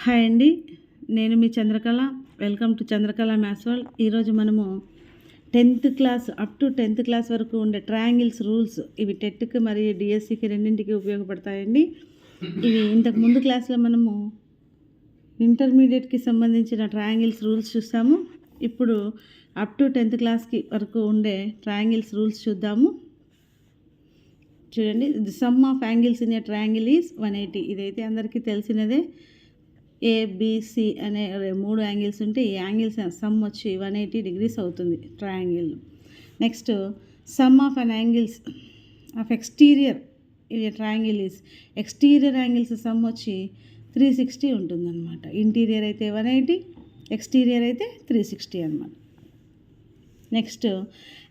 Hi అండి, నేను మీ Chandrakala. Welcome to Chandrakala maths world. ఈరోజు మనము 10th class up to 10th class వరకు ఉండే ట్రయాంగిల్స్ రూల్స్, ఇవి టెట్కి మరియు డిఎస్సికి రెండింటికి ఉపయోగపడతాయండి. ఇవి ఇంతకు ముందు క్లాస్లో మనము ఇంటర్మీడియట్కి సంబంధించిన ట్రయాంగిల్స్ రూల్స్ చూసాము. ఇప్పుడు అప్ టు 10th క్లాస్కి వరకు ఉండే ట్రయాంగిల్స్ రూల్స్ చూద్దాము. చూడండి, the some of angles in a triangle is 180. ఇదైతే అందరికీ తెలిసినదే. ఏబిసి అనే 3 యాంగిల్స్ ఉంటే ఈ యాంగిల్స్ సమ్ వచ్చి 180 degrees అవుతుంది triangle. Next, sum of an angles of exterior ఇది triangle is, exterior angles sum వచ్చి 360 ఉంటుందన్నమాట. ఇంటీరియర్ అయితే 180, ఎక్స్టీరియర్ అయితే 360 అనమాట. Next,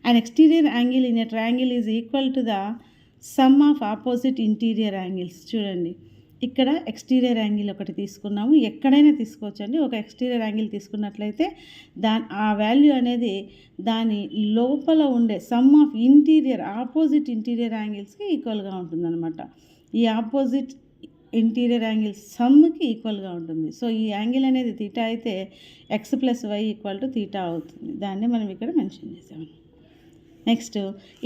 an exterior angle in a triangle is equal to the sum of opposite interior angles. చూడండి, ఇక్కడ exterior angle ఒకటి తీసుకున్నాము, ఎక్కడైనా తీసుకోవచ్చండి. ఒక ఎక్స్టీరియర్ యాంగిల్ తీసుకున్నట్లయితే ఆ వాల్యూ అనేది దాని లోపల ఉండే sum of interior opposite interior యాంగిల్స్కి ఈక్వల్గా ఉంటుందన్నమాట. ఈ ఆపోజిట్ ఇంటీరియర్ యాంగిల్ సమ్కి ఈక్వల్గా ఉంటుంది. సో ఈ యాంగిల్ అనేది తీటా అయితే x plus y equal to theta అవుతుంది. దాన్ని మనం ఇక్కడ మెన్షన్ చేసాము. Next,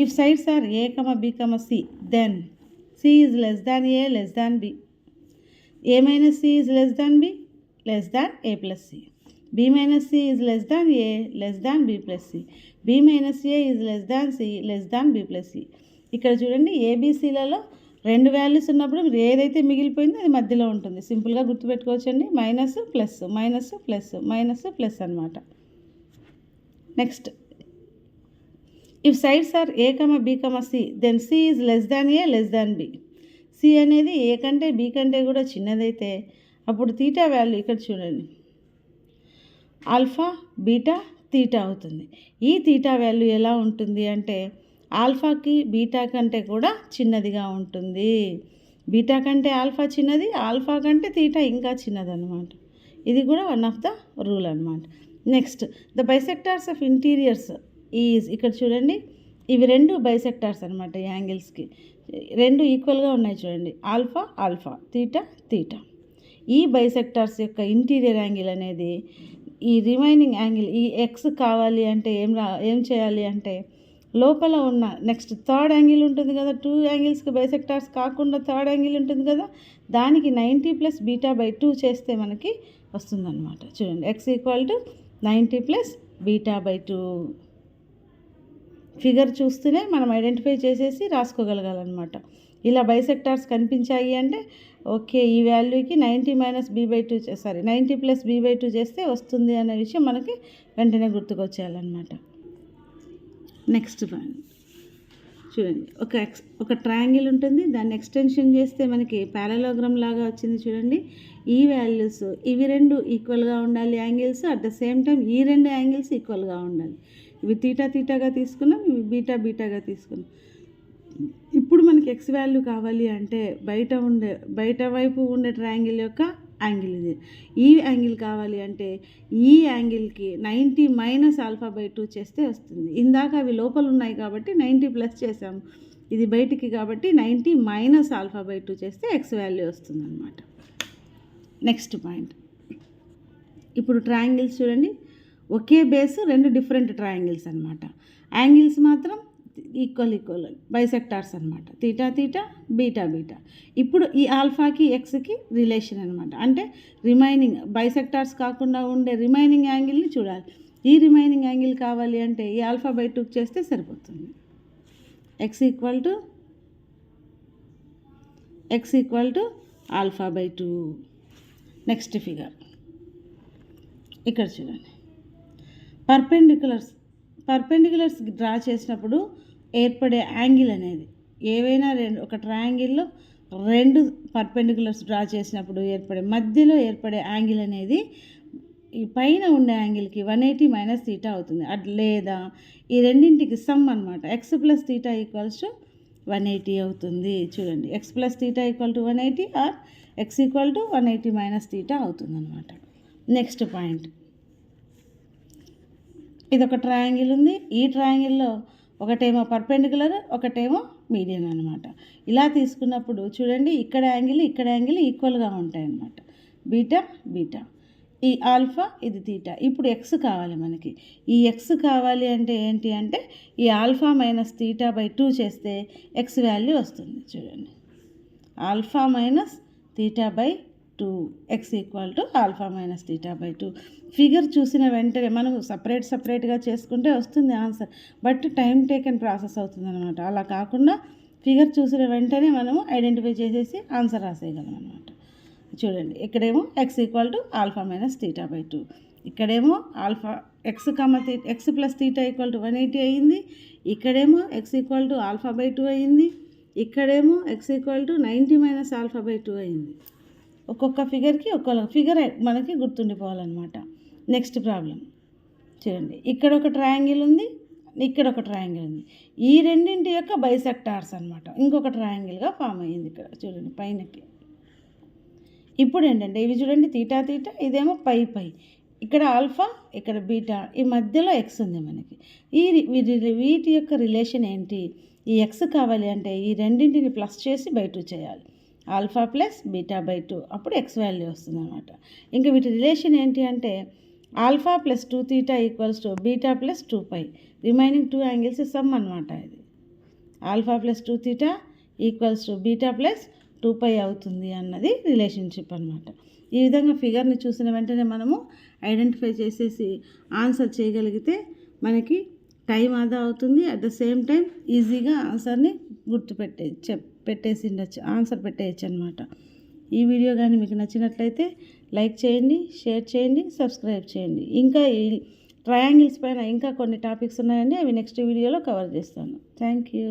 if sides are A comma B comma C, then C is less than A less than b, a minus c is less than b less than a plus c, b minus c is less than a less than b plus c, b minus a is less than c less than b plus c. ఇక్కడ చూడండి, ఏబిసిలలో 2 values ఉన్నప్పుడు ఏదైతే మిగిలిపోయిందో అది మధ్యలో ఉంటుంది. సింపుల్గా గుర్తుపెట్టుకోవచ్చండి. Minus plus minus plus minus plus అనమాట. Next, if sides are A comma B comma C, then C is less than A less than B. C అనేది ఏ కంటే బి కంటే కూడా చిన్నదైతే అప్పుడు తీటా వాల్యూ ఇక్కడ చూడండి ఆల్ఫా బీటా తీటా అవుతుంది. ఈ తీటా వాల్యూ ఎలా ఉంటుంది అంటే ఆల్ఫాకి బీటా కంటే కూడా చిన్నదిగా ఉంటుంది. బీటా కంటే ఆల్ఫా చిన్నది, ఆల్ఫా కంటే తీటా ఇంకా చిన్నదన్నమాట. ఇది కూడా వన్ ఆఫ్ ద రూల్ అనమాట. Next, the bisectors of interiors is, ఇక్కడ చూడండి ఇవి 2 బైసెక్టార్స్ అనమాట. ఈ యాంగిల్స్కి 2 ఈక్వల్గా ఉన్నాయి చూడండి, ఆల్ఫా ఆల్ఫా తీటా తీటా. ఈ బైసెక్టార్స్ యొక్క ఇంటీరియర్ యాంగిల్ అనేది ఈ రిమైనింగ్ యాంగిల్ ఈ ఎక్స్ కావాలి అంటే ఏం చేయాలి అంటే లోపల ఉన్న నెక్స్ట్ థర్డ్ యాంగిల్ ఉంటుంది కదా, 2 యాంగిల్స్కి బైసెక్టార్స్ కాకుండా థర్డ్ యాంగిల్ ఉంటుంది కదా, దానికి 90 + β/2 చేస్తే మనకి వస్తుందన్నమాట. చూడండి, ఎక్స్ ఈక్వల్ టు 90 + β/2. ఫిగర్ చూస్తూనే మనం ఐడెంటిఫై చేసేసి రాసుకోగలగాలన్నమాట. ఇలా బైసెక్టార్స్ కనిపించాయి అంటే ఓకే, ఈ వాల్యూకి 90 - b/2 90 + b/2 చేస్తే వస్తుంది అనే విషయం మనకి వెంటనే గుర్తుకొచ్చేయాలన్నమాట. నెక్స్ట్ పాయింట్ చూడండి, ఒక ట్రయాంగిల్ ఉంటుంది, దాన్ని ఎక్స్టెన్షన్ చేస్తే మనకి పారలోగ్రామ్ లాగా వచ్చింది చూడండి. ఈ వాల్యూస్ ఇవి 2 ఈక్వల్గా ఉండాలి angles. At the same time ఈ 2 యాంగిల్స్ ఈక్వల్గా ఉండాలి. ఇవి తీటా తీటాగా తీసుకున్నాం, ఇవి బీటా బీటాగా తీసుకున్నాం. ఇప్పుడు మనకి ఎక్స్ వాల్యూ కావాలి అంటే బయట వైపు ఉండే ట్రయాంగిల్ యొక్క యాంగిల్ ఇది. ఈ యాంగిల్ కావాలి అంటే ఈ యాంగిల్కి 90 - α/2 చేస్తే వస్తుంది. ఇందాక అవి లోపల ఉన్నాయి కాబట్టి 90 ప్లస్ చేసాము, ఇది బయటికి కాబట్టి 90 - α/2 చేస్తే ఎక్స్ వాల్యూ వస్తుంది అన్నమాట. నెక్స్ట్ పాయింట్, ఇప్పుడు ట్రయాంగిల్స్ చూడండి, ఒకే బేస్ 2 డిఫరెంట్ ట్రయాంగిల్స్ అనమాట. యాంగిల్స్ మాత్రం ఈక్వల్ బైసెక్టార్స్ అనమాట, తీటా తీటా బీటా బీటా. ఇప్పుడు ఈ ఆల్ఫాకి ఎక్స్కి రిలేషన్ అనమాట. అంటే రిమైనింగ్ బైసెక్టార్స్ కాకుండా ఉండే రిమైనింగ్ యాంగిల్ని చూడాలి. ఈ రిమైనింగ్ యాంగిల్ కావాలి అంటే ఈ α/2 చేస్తే సరిపోతుంది. X equal to α/2. Next figure ఇక్కడ చూడండి, పర్పెండిక్యులర్స్ డ్రా చేసినప్పుడు ఏర్పడే యాంగిల్ అనేది ఏవైనా ఒక ట్రయాంగిల్లో 2 పర్పెండిక్యులర్స్ డ్రా చేసినప్పుడు మధ్యలో ఏర్పడే యాంగిల్ అనేది ఈ పైన ఉండే యాంగిల్కి 180 - θ అవుతుంది. లేదా ఈ రెండింటికి సమ్ అనమాట, x plus theta equals to 180 అవుతుంది. చూడండి, x plus theta equal to 180 or x equal to 180 - θ అవుతుంది అనమాట. నెక్స్ట్ పాయింట్, ఇది ఒక ట్రయాంగిల్ ఉంది. ఈ ట్రయాంగిల్లో ఒకటేమో పర్పెండిక్యులర్, ఒకటేమో మీడియన్ అనమాట. ఇలా తీసుకున్నప్పుడు చూడండి, ఇక్కడ యాంగిల్ ఈక్వల్గా ఉంటాయి అన్నమాట. బీటా బీటా, ఈ ఆల్ఫా ఇది తీటా. ఇప్పుడు ఎక్స్ కావాలి మనకి. ఈ ఎక్స్ కావాలి అంటే ఏంటి అంటే ఈ ఆల్ఫా మైనస్ తీటా బై 2 చేస్తే ఎక్స్ వాల్యూ వస్తుంది. చూడండి, alpha minus theta by 2 X equal to alpha minus theta by 2. Figure చూసిన వెంటనే మనం సపరేట్గా చేసుకుంటే వస్తుంది answer, but time taken process అవుతుంది అనమాట. అలా కాకుండా ఫిగర్ చూసిన వెంటనే మనము ఐడెంటిఫై చేసేసి ఆన్సర్ రాసేయగలం అనమాట. చూడండి, ఇక్కడేమో X equal to alpha minus theta by 2, ఇక్కడేమో alpha X plus theta equal to 180 అయ్యింది, ఇక్కడేమో X equal to alpha by 2 అయ్యింది, ఇక్కడేమో X equal to 90 minus alpha by 2 అయింది. ఒక్కొక్క ఫిగర్కి ఒక్కొక్క ఫిగర్ మనకి గుర్తుండిపోవాలన్నమాట. నెక్స్ట్ ప్రాబ్లం చూడండి, ఇక్కడ ఒక ట్రయాంగిల్ ఉంది, ఇక్కడ ఒక ట్రయాంగిల్ ఉంది. ఈ రెండింటి యొక్క బైసెక్టార్స్ అనమాట. ఇంకొక ట్రయాంగిల్గా ఫామ్ అయ్యింది ఇక్కడ చూడండి పైనకి. ఇప్పుడు ఏంటంటే ఇవి చూడండి తీటా తీటా, ఇదేమో పై పై, ఇక్కడ ఆల్ఫా ఇక్కడ బీటా, ఈ మధ్యలో ఎక్స్ ఉంది మనకి. వీటి యొక్క రిలేషన్ ఏంటి? ఈ ఎక్స్ కావాలి అంటే ఈ రెండింటిని ప్లస్ చేసి బై 2 చేయాలి. ఆల్ఫా ప్లస్ బీటా బై 2, అప్పుడు ఎక్స్ వాల్యూ వస్తుంది అనమాట. ఇంకా వీటి రిలేషన్ ఏంటి అంటే alpha plus 2 theta equals to beta plus 2 pi, remaining 2 angles sum అనమాట. ఇది alpha plus 2 theta equals to beta plus 2 pi అవుతుంది అన్నది రిలేషన్షిప్ అనమాట. ఈ విధంగా ఫిగర్ని చూసిన వెంటనే మనము ఐడెంటిఫై చేసేసి ఆన్సర్ చేయగలిగితే మనకి టైం ఆదా అవుతుంది. అట్ ద సేమ్ టైం ఈజీగా ఆన్సర్ని ఆన్సర్ పెట్టేయచ్చు అనమాట. ఈ వీడియో కానీ మీకు నచ్చినట్లయితే లైక్ చేయండి, షేర్ చేయండి, సబ్స్క్రైబ్ చేయండి. ఇంకా ఈ ట్రయాంగిల్స్ పైన ఇంకా కొన్ని టాపిక్స్ ఉన్నాయండి, అవి నెక్స్ట్ వీడియోలో కవర్ చేస్తాను. Thank you.